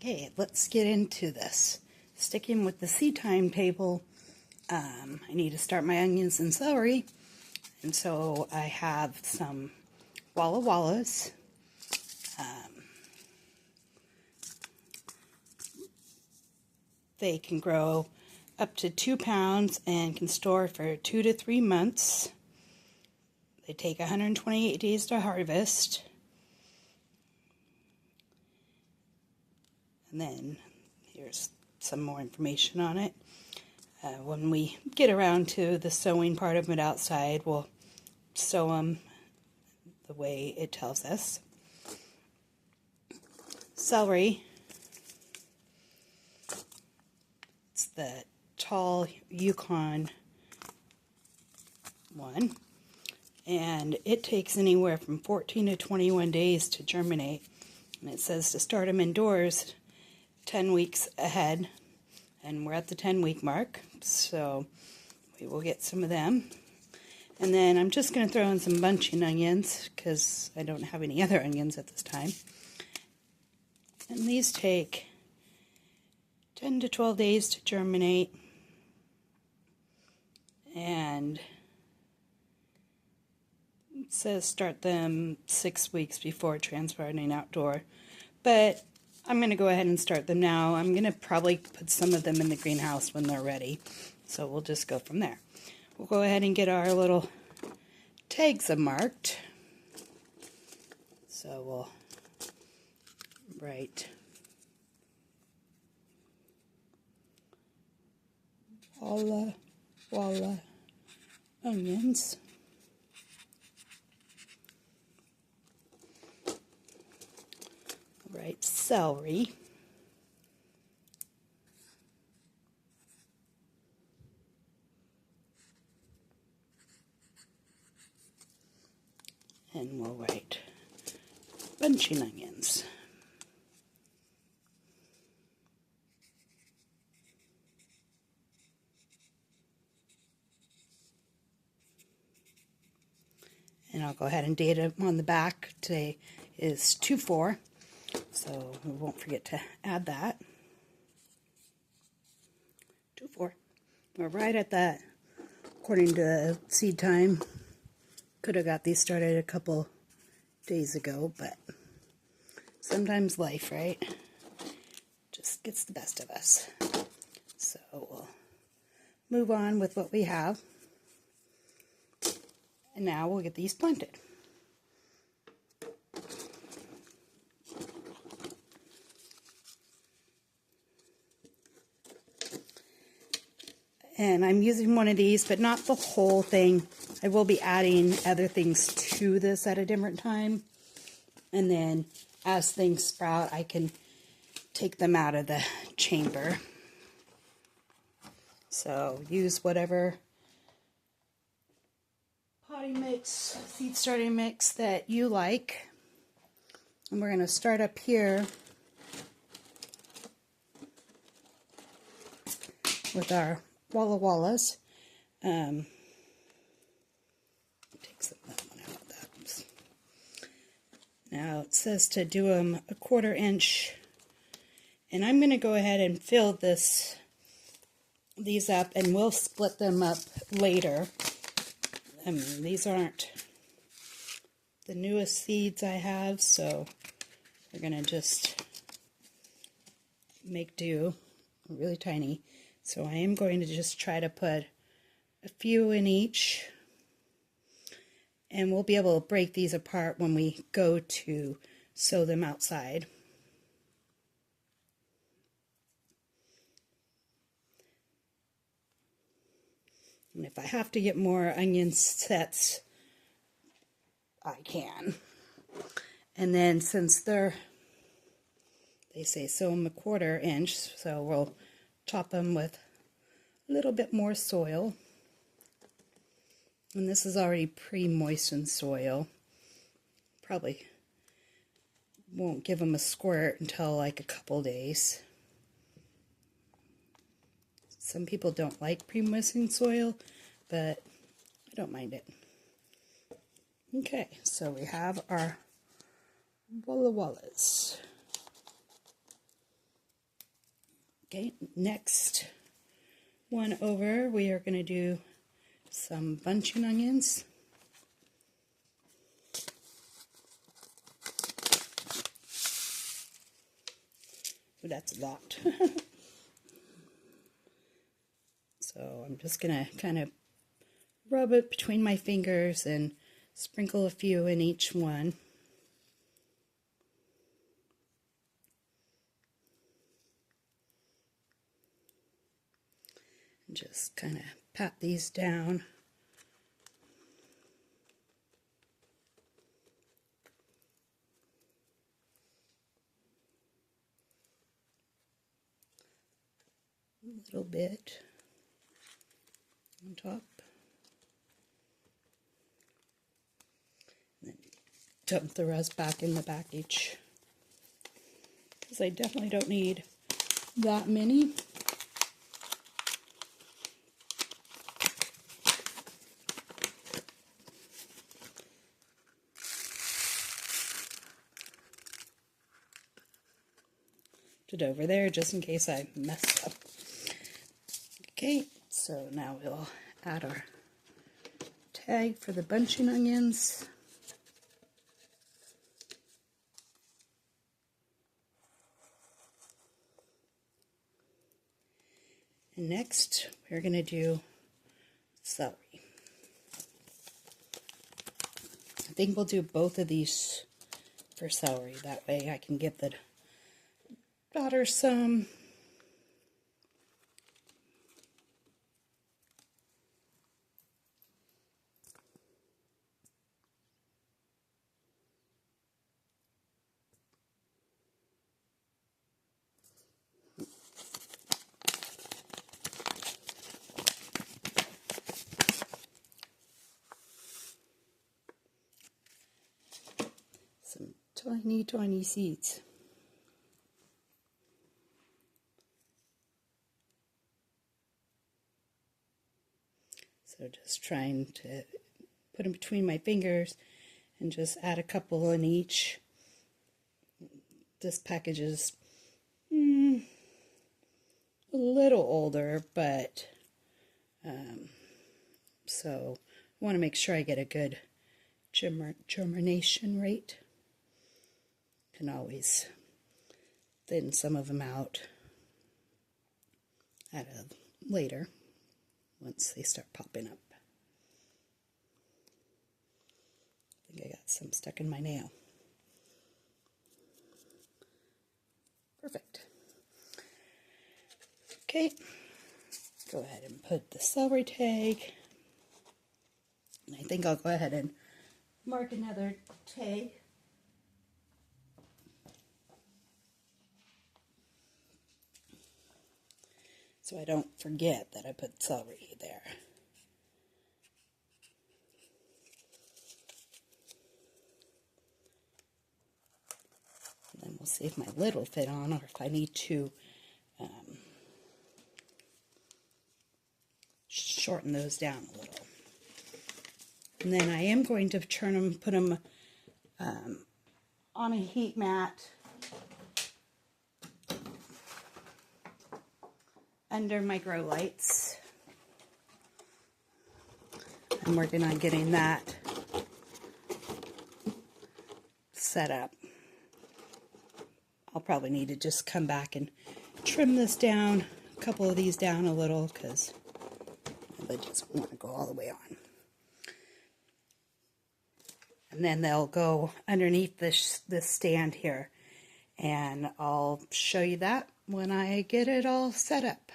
Okay, let's get into this. Sticking with the seed time table, I need to start my onions and celery, and so I have some Walla Wallas. They can grow up to 2 pounds and can store for 2 to 3 months. They take 128 days to harvest. And then here's some more information on it. When we get around to the sowing part of it outside, we'll sow them the way it tells us. Celery. It's the tall Yukon one. And it takes anywhere from 14 to 21 days to germinate. And it says to start them indoors 10 weeks ahead. And we're at the 10-week mark, so we will get some of them. And then I'm just going to throw in some bunching onions because I don't have any other onions at this time. And these take 10 to 12 days to germinate. And it says start them 6 weeks before transplanting outdoor. But I'm going to go ahead and start them now. I'm going to probably put some of them in the greenhouse when they're ready. So we'll just go from there. We'll go ahead and get our little tags marked. So we'll write Walla Walla onions. Right, celery. And we'll write bunching onions. And I'll go ahead and date them on the back. Today is 2/4. So we won't forget to add that. 2/4. We're right at that, according to seed time. Could have got these started a couple days ago, but sometimes life, right, just gets the best of us. So we'll move on with what we have. And now we'll get these planted. And I'm using one of these, but not the whole thing. I will be adding other things to this at a different time. And then as things sprout, I can take them out of the chamber. So use whatever potting mix, seed starting mix that you like. And we're going to start up here with our Walla Wallas. Take some of that one out. That. Now it says to do them 1/4 inch, and I'm going to go ahead and fill these up, and we'll split them up later. These aren't the newest seeds I have, so we're going to just make do. Really tiny. So I am going to just try to put a few in each, and we'll be able to break these apart when we go to sow them outside. And if I have to get more onion sets, I can. And then since they say sow them 1/4 inch, so we'll top them with a little bit more soil. And this is already pre-moistened soil. Probably won't give them a squirt until like a couple days. Some people don't like pre-moistened soil, but I don't mind it. Okay, so we have our Walla Wallas. Okay, next one over, we are going to do some bunching onions. Ooh, that's a lot. So I'm just going to kind of rub it between my fingers and sprinkle a few in each one. And just kind of pat these down. A little bit on top. And then dump the rest back in the package, because I definitely don't need that many. Put it over there just in case I mess up. Okay, so now we'll add our tag for the bunching onions. And next, we're going to do celery. I think we'll do both of these for celery. That way I can give the daughter some. Some tiny, tiny seeds. So just trying to put them between my fingers and just add a couple in each. This package is a little older, but so I want to make sure I get a good germination rate. Can always thin some of them out later once they start popping up. I think I got some stuck in my nail. Perfect. Okay, go ahead and put the celery tag. And I think I'll go ahead and mark another tag. So I don't forget that I put celery there. And then we'll see if my lid will fit on, or if I need to shorten those down a little. And then I am going to turn them, put them on a heat mat under my grow lights. I'm working on getting that set up. I'll probably need to just come back and trim this down, a couple of these down a little, because I just want to go all the way on. And then they'll go underneath this stand here, and I'll show you that when I get it all set up.